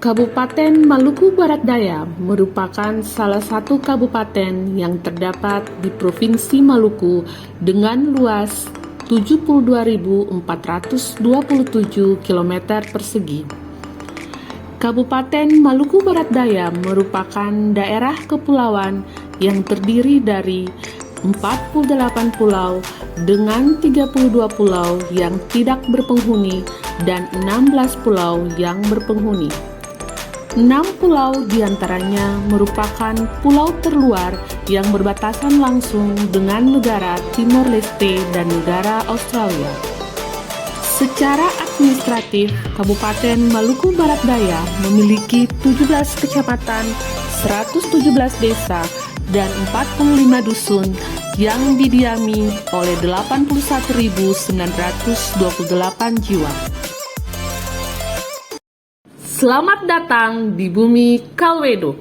Kabupaten Maluku Barat Daya merupakan salah satu kabupaten yang terdapat di Provinsi Maluku dengan luas 72.427 km persegi. Kabupaten Maluku Barat Daya merupakan daerah kepulauan yang terdiri dari 48 pulau dengan 32 pulau yang tidak berpenghuni dan 16 pulau yang berpenghuni. 6 pulau diantaranya merupakan pulau terluar yang berbatasan langsung dengan negara Timor Leste dan negara Australia. Secara administratif, Kabupaten Maluku Barat Daya memiliki 17 kecamatan, 117 desa, dan 45 dusun yang didiami oleh 81.928 jiwa. Selamat datang di bumi Kalwedo.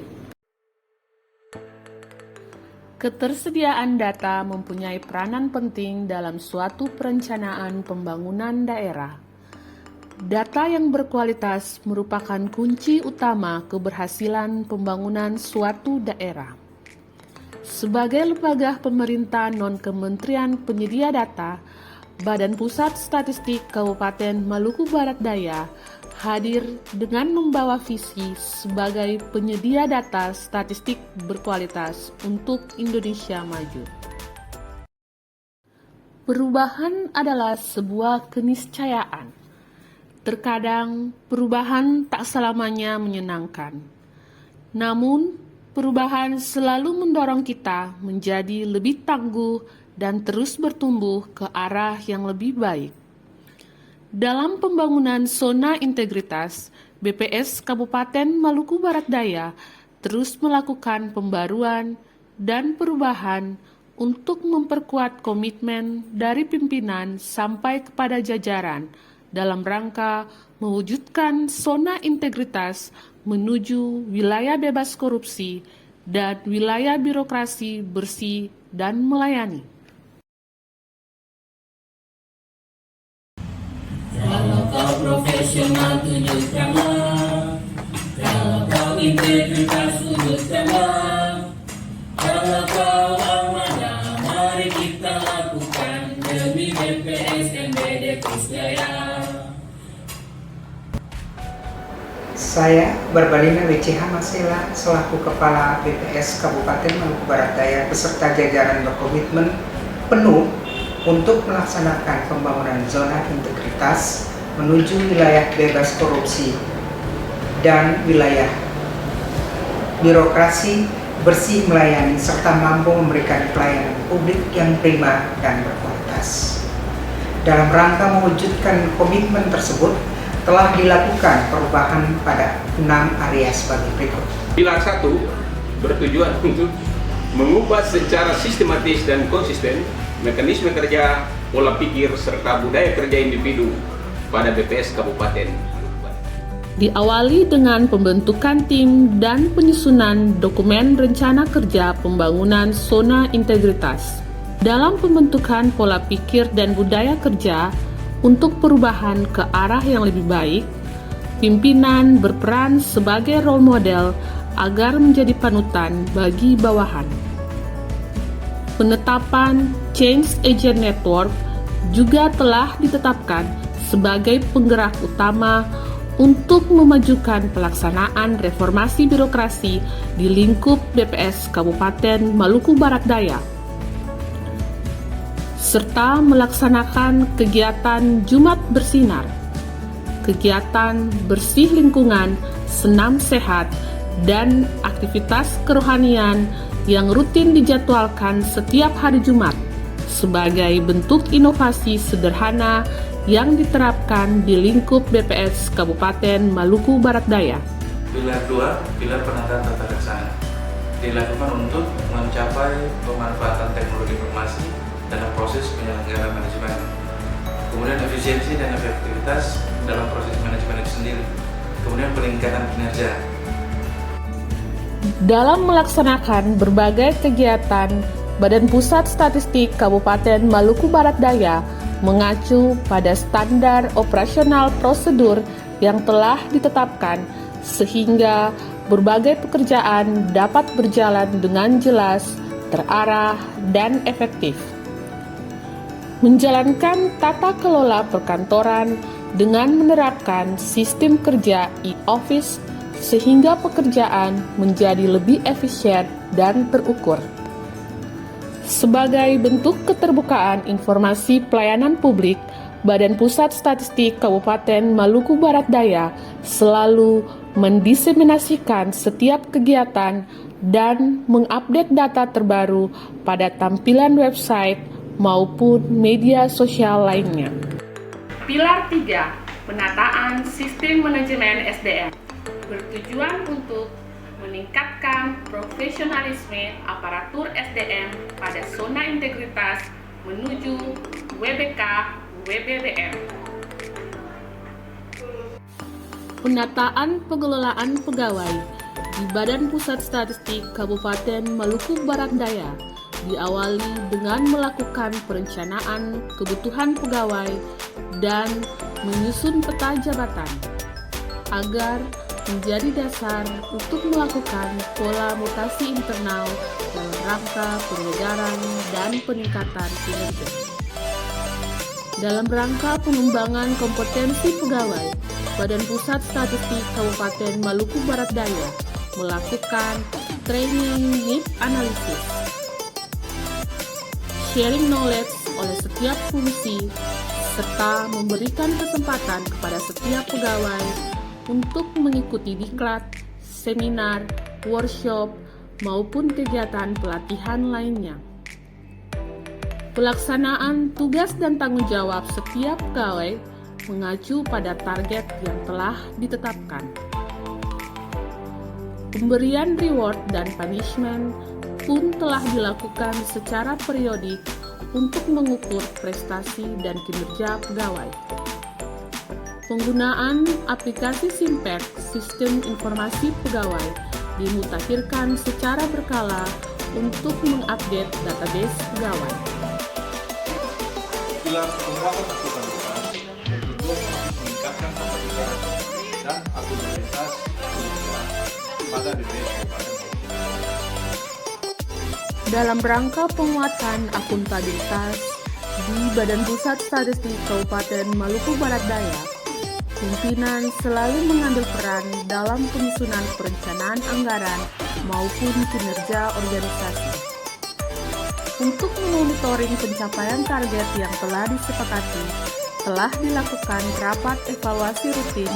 Ketersediaan data mempunyai peranan penting dalam suatu perencanaan pembangunan daerah. Data yang berkualitas merupakan kunci utama keberhasilan pembangunan suatu daerah. Sebagai lembaga pemerintah non-kementerian penyedia data, Badan Pusat Statistik Kabupaten Maluku Barat Daya hadir dengan membawa visi sebagai penyedia data statistik berkualitas untuk Indonesia maju. Perubahan adalah sebuah keniscayaan. Terkadang perubahan tak selamanya menyenangkan. Namun, perubahan selalu mendorong kita menjadi lebih tangguh dan terus bertumbuh ke arah yang lebih baik. Dalam pembangunan zona integritas, BPS Kabupaten Maluku Barat Daya terus melakukan pembaruan dan perubahan untuk memperkuat komitmen dari pimpinan sampai kepada jajaran dalam rangka mewujudkan zona integritas menuju wilayah bebas korupsi dan wilayah birokrasi bersih dan melayani. Kalau kau profesional tunjukkanlah, kalau kau integritas tunjukkanlah, kalau kau amanah mari kita lakukan demi BPS MBD Pusdaya. Saya Barbalina W.C. Hamasela selaku Kepala BPS Kabupaten Maluku Barat Daya beserta jajaran berkomitmen penuh untuk melaksanakan pembangunan zona integritas menuju wilayah bebas korupsi dan wilayah birokrasi bersih melayani serta mampu memberikan pelayanan publik yang prima dan berkualitas. Dalam rangka mewujudkan komitmen tersebut, telah dilakukan perubahan pada 6 area sebagai berikut. Pilar 1 bertujuan untuk mengubah secara sistematis dan konsisten mekanisme kerja, pola pikir, serta budaya kerja individu pada BPS Kabupaten. Diawali dengan pembentukan tim dan penyusunan dokumen rencana kerja pembangunan zona integritas. Dalam pembentukan pola pikir dan budaya kerja untuk perubahan ke arah yang lebih baik, pimpinan berperan sebagai role model agar menjadi panutan bagi bawahan. Penetapan Change Agent Network juga telah ditetapkan sebagai penggerak utama untuk memajukan pelaksanaan reformasi birokrasi di lingkup BPS Kabupaten Maluku Barat Daya, serta melaksanakan kegiatan Jumat Bersinar, kegiatan bersih lingkungan, senam sehat, dan aktivitas kerohanian yang rutin dijadwalkan setiap hari Jumat sebagai bentuk inovasi sederhana yang diterapkan di lingkup BPS Kabupaten Maluku Barat Daya. Pilar 2, pilar penataan tata laksana, dilakukan untuk mencapai pemanfaatan teknologi informasi dalam proses penyelenggaraan manajemen, kemudian efisiensi dan efektivitas dalam proses manajemen itu sendiri, kemudian peningkatan kinerja. Dalam melaksanakan berbagai kegiatan, Badan Pusat Statistik Kabupaten Maluku Barat Daya mengacu pada standar operasional prosedur yang telah ditetapkan sehingga berbagai pekerjaan dapat berjalan dengan jelas, terarah, dan efektif. Menjalankan tata kelola perkantoran dengan menerapkan sistem kerja e-office sehingga pekerjaan menjadi lebih efisien dan terukur. Sebagai bentuk keterbukaan informasi pelayanan publik, Badan Pusat Statistik Kabupaten Maluku Barat Daya selalu mendiseminasikan setiap kegiatan dan mengupdate data terbaru pada tampilan website maupun media sosial lainnya. Pilar 3, penataan sistem manajemen SDM, bertujuan untuk meningkatkan profesionalisme aparatur SDM pada zona integritas menuju WBK WBBM. Penataan pengelolaan pegawai di Badan Pusat Statistik Kabupaten Maluku Barat Daya diawali dengan melakukan perencanaan kebutuhan pegawai dan menyusun peta jabatan agar menjadi dasar untuk melakukan pola mutasi internal dalam rangka penyegaran dan peningkatan kinerja. Dalam rangka pengembangan kompetensi pegawai, Badan Pusat Statistik Kabupaten Maluku Barat Daya melakukan training need analysis, sharing knowledge oleh setiap fungsi, serta memberikan kesempatan kepada setiap pegawai untuk mengikuti diklat, seminar, workshop, maupun kegiatan pelatihan lainnya. Pelaksanaan tugas dan tanggung jawab setiap pegawai mengacu pada target yang telah ditetapkan. Pemberian reward dan punishment pun telah dilakukan secara periodik untuk mengukur prestasi dan kinerja pegawai. Penggunaan aplikasi Simpek, Sistem Informasi Pegawai, dimutakhirkan secara berkala untuk mengupdate database pegawai. Pilar penguatan akuntabilitas bertujuan untuk meningkatkan kapasitas dan akuntabilitas kinerja pada BPS Kabupaten. Dalam rangka penguatan akuntabilitas di Badan Pusat Statistik Kabupaten Maluku Barat Daya, pimpinan selalu mengambil peran dalam penyusunan perencanaan anggaran maupun kinerja organisasi. Untuk memonitoring pencapaian target yang telah disepakati, telah dilakukan rapat evaluasi rutin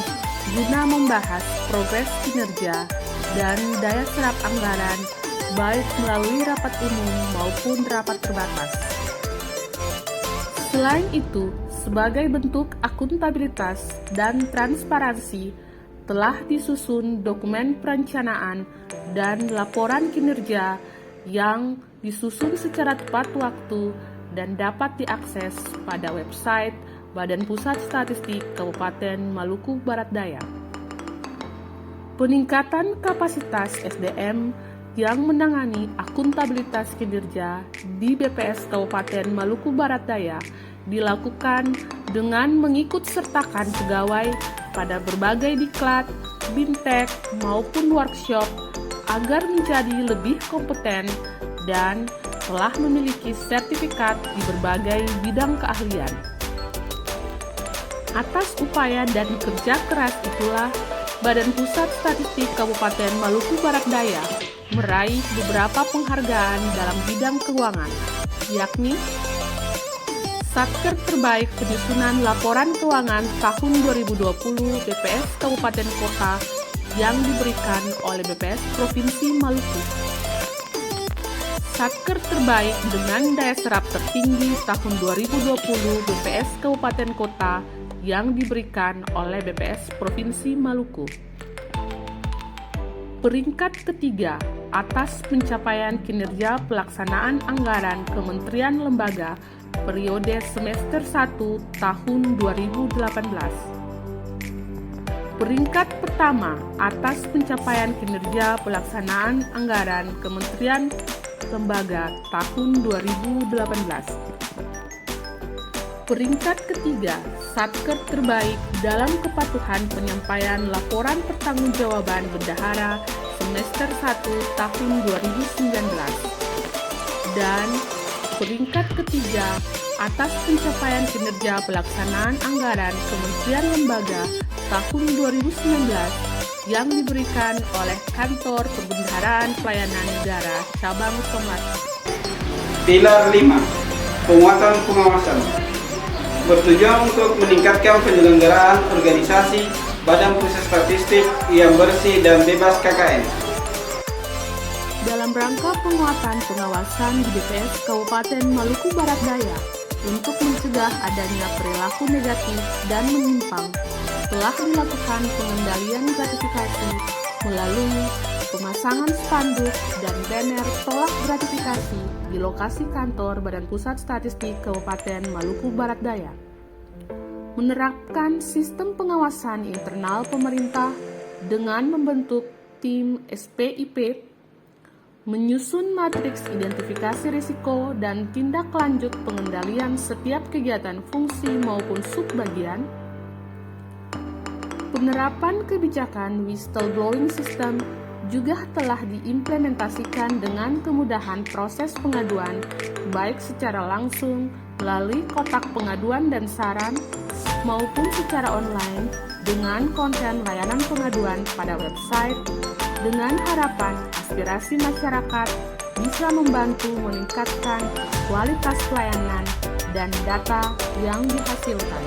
guna membahas progres kinerja dan daya serap anggaran baik melalui rapat umum maupun rapat terbatas. Selain itu, sebagai bentuk akuntabilitas dan transparansi, telah disusun dokumen perencanaan dan laporan kinerja yang disusun secara tepat waktu dan dapat diakses pada website Badan Pusat Statistik Kabupaten Maluku Barat Daya. Peningkatan kapasitas SDM yang menangani akuntabilitas kinerja di BPS Kabupaten Maluku Barat Daya dilakukan dengan mengikut sertakan pegawai pada berbagai diklat, bintek, maupun workshop agar menjadi lebih kompeten dan telah memiliki sertifikat di berbagai bidang keahlian. Atas upaya dan kerja keras itulah, Badan Pusat Statistik Kabupaten Maluku Barat Daya meraih beberapa penghargaan dalam bidang keuangan, yakni Satker Terbaik Penyusunan Laporan Keuangan tahun 2020 BPS Kabupaten Kota yang diberikan oleh BPS Provinsi Maluku. Satker Terbaik dengan Daya Serap Tertinggi tahun 2020 BPS Kabupaten Kota yang diberikan oleh BPS Provinsi Maluku. Peringkat ketiga atas pencapaian kinerja pelaksanaan anggaran Kementerian Lembaga periode semester 1 tahun 2018. Peringkat pertama atas pencapaian kinerja pelaksanaan anggaran Kementerian Lembaga tahun 2018. Peringkat ketiga Satker Terbaik dalam kepatuhan penyampaian laporan pertanggungjawaban bendahara semester 1 tahun 2019. Dan peringkat ketiga atas pencapaian kinerja pelaksanaan anggaran Kementerian Lembaga tahun 2019 yang diberikan oleh Kantor Perbendaharaan Pelayanan Negara Cabang Somasi. Pilar 5. Penguatan pengawasan. Bertujuan untuk meningkatkan penyelenggaraan organisasi Badan Pusat Statistik yang bersih dan bebas KKN. Dalam rangka penguatan pengawasan di BPS Kabupaten Maluku Barat Daya untuk mencegah adanya perilaku negatif dan menyimpang, telah dilakukan pengendalian gratifikasi melalui pemasangan spanduk dan banner tolak gratifikasi di lokasi kantor Badan Pusat Statistik Kabupaten Maluku Barat Daya. Menerapkan sistem pengawasan internal pemerintah dengan membentuk tim SPIP, menyusun matriks identifikasi risiko dan tindak lanjut pengendalian setiap kegiatan fungsi maupun subbagian, penerapan kebijakan whistleblowing system juga telah diimplementasikan dengan kemudahan proses pengaduan, baik secara langsung melalui kotak pengaduan dan saran, maupun secara online dengan konten layanan pengaduan pada website, dengan harapan aspirasi masyarakat bisa membantu meningkatkan kualitas pelayanan dan data yang dihasilkan.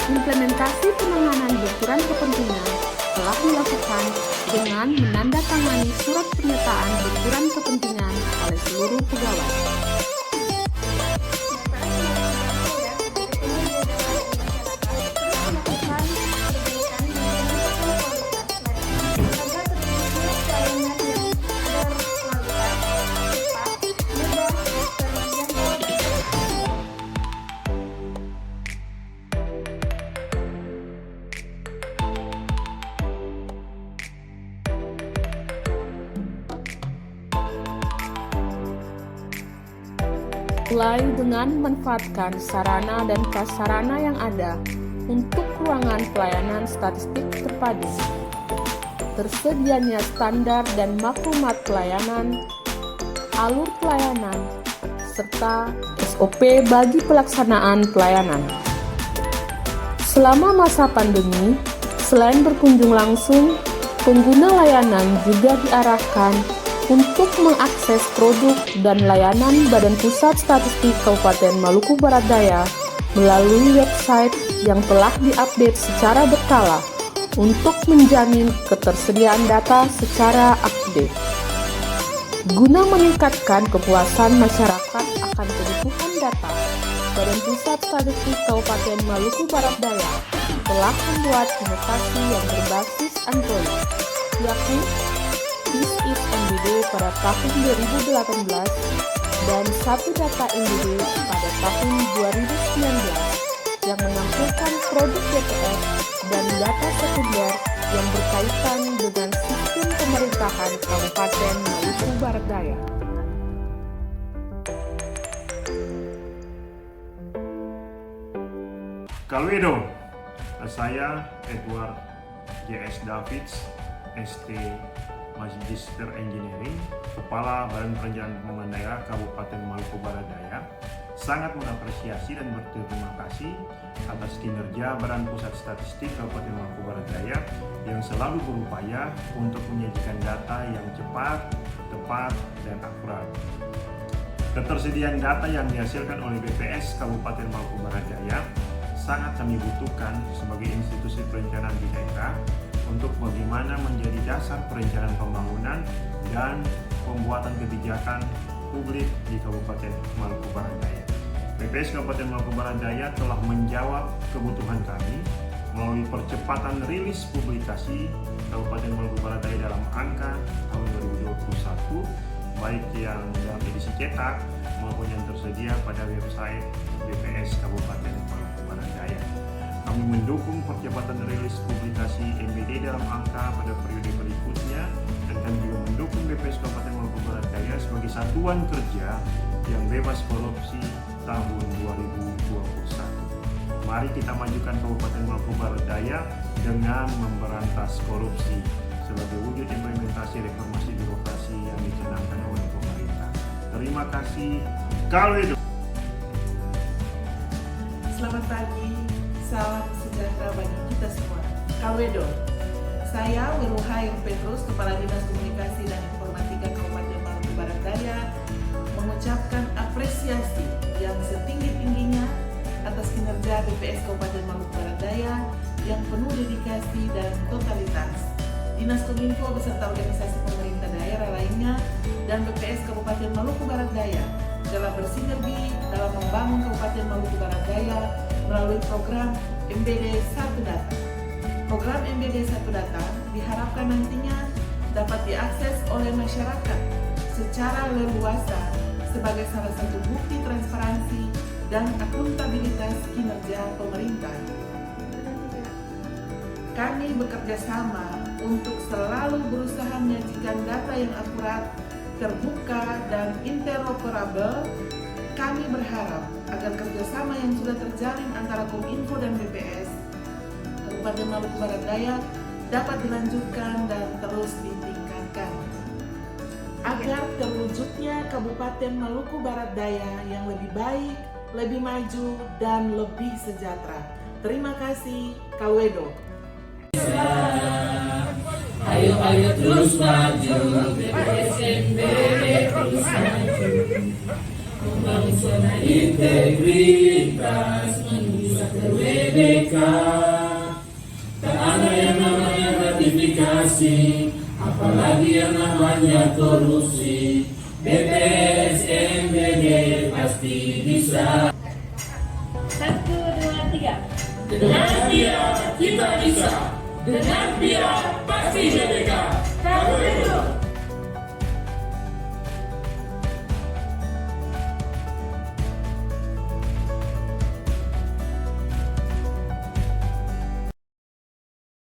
Implementasi penanganan benturan kepentingan telah dilakukan dengan menandatangani surat pernyataan benturan kepentingan oleh seluruh pegawai. Mulai dengan memanfaatkan sarana dan prasarana yang ada untuk ruangan pelayanan statistik terpadu, tersedianya standar dan maklumat pelayanan, alur pelayanan, serta SOP bagi pelaksanaan pelayanan. Selama masa pandemi, selain berkunjung langsung, pengguna layanan juga diarahkan untuk mengakses produk dan layanan Badan Pusat Statistik Kabupaten Maluku Barat Daya melalui website yang telah diupdate secara berkala untuk menjamin ketersediaan data secara up-to-date. Guna meningkatkan kepuasan masyarakat akan kebutuhan data, Badan Pusat Statistik Kabupaten Maluku Barat Daya telah membuat inovasi yang berbasis Android, yakni This is MBD pada tahun 2018 dan Satu Data MBD pada tahun 2019 yang menampilkan produk BPS dan data sekunder yang berkaitan dengan sistem pemerintahan Kabupaten Maluku Barat Daya. Kalwedo, saya Edward J.S. Davids, ST Magister Engineering, Kepala Badan Perencanaan Pembangunan Daerah Kabupaten Maluku Barat Daya, sangat mengapresiasi dan berterima kasih atas kinerja Badan Pusat Statistik Kabupaten Maluku Barat Daya yang selalu berupaya untuk menyajikan data yang cepat, tepat, dan akurat. Ketersediaan data yang dihasilkan oleh BPS Kabupaten Maluku Barat Daya sangat kami butuhkan sebagai institusi perencanaan di daerah untuk bagaimana menjadi dasar perencanaan pembangunan dan pembuatan kebijakan publik di Kabupaten Maluku Barat Daya. BPS Kabupaten Maluku Barat Daya telah menjawab kebutuhan kami melalui percepatan rilis publikasi Kabupaten Maluku Barat Daya dalam angka tahun 2021, baik yang dalam edisi cetak maupun yang tersedia pada website BPS Kabupaten Maluku Barat Daya. Kami mendukung percepatan rilis publikasi MBD dalam angka pada periode berikutnya dan kami juga mendukung BPS Kabupaten Maluku Barat Daya sebagai satuan kerja yang bebas korupsi tahun 2021. Mari kita majukan Kabupaten Maluku Barat Daya dengan memberantas korupsi sebagai wujud implementasi reformasi birokrasi yang dicanangkan oleh pemerintah. Terima kasih. Kalwedo. Selamat pagi, salam sejahtera bagi kita semua. Kalwedo. Saya Weruhair Petrus, Kepala Dinas Komunikasi dan Informatika Kabupaten Maluku Barat Daya, mengucapkan apresiasi yang setinggi-tingginya atas kinerja BPS Kabupaten Maluku Barat Daya yang penuh dedikasi dan totalitas. Dinas Kominfo beserta organisasi pemerintah daerah lainnya dan BPS Kabupaten Maluku Barat Daya telah bersinergi dalam membangun Kabupaten Maluku Barat Daya melalui program MBD 1 Data. Program MBD 1 Data diharapkan nantinya dapat diakses oleh masyarakat secara leluasa sebagai salah satu bukti transparansi dan akuntabilitas kinerja pemerintah. Kami bekerja sama untuk selalu berusaha menyajikan data yang akurat, terbuka, dan interoperabel. Kami berharap agar kerjasama yang sudah terjalin antara Kominfo dan BPS Kabupaten Maluku Barat Daya dapat dilanjutkan dan terus ditingkatkan agar terwujudnya Kabupaten Maluku Barat Daya yang lebih baik, lebih maju, dan lebih sejahtera. Terima kasih, Kalwedo. Ayo terus maju, BPS MBD terus maju. Membangun zona integritas menuju WBK. Tak ada yang namanya gratifikasi, apalagi yang namanya korupsi. BPS MBD pasti bisa. 1, 2, 3. Dengan dia kita bisa. Dengan dia pasti BBK.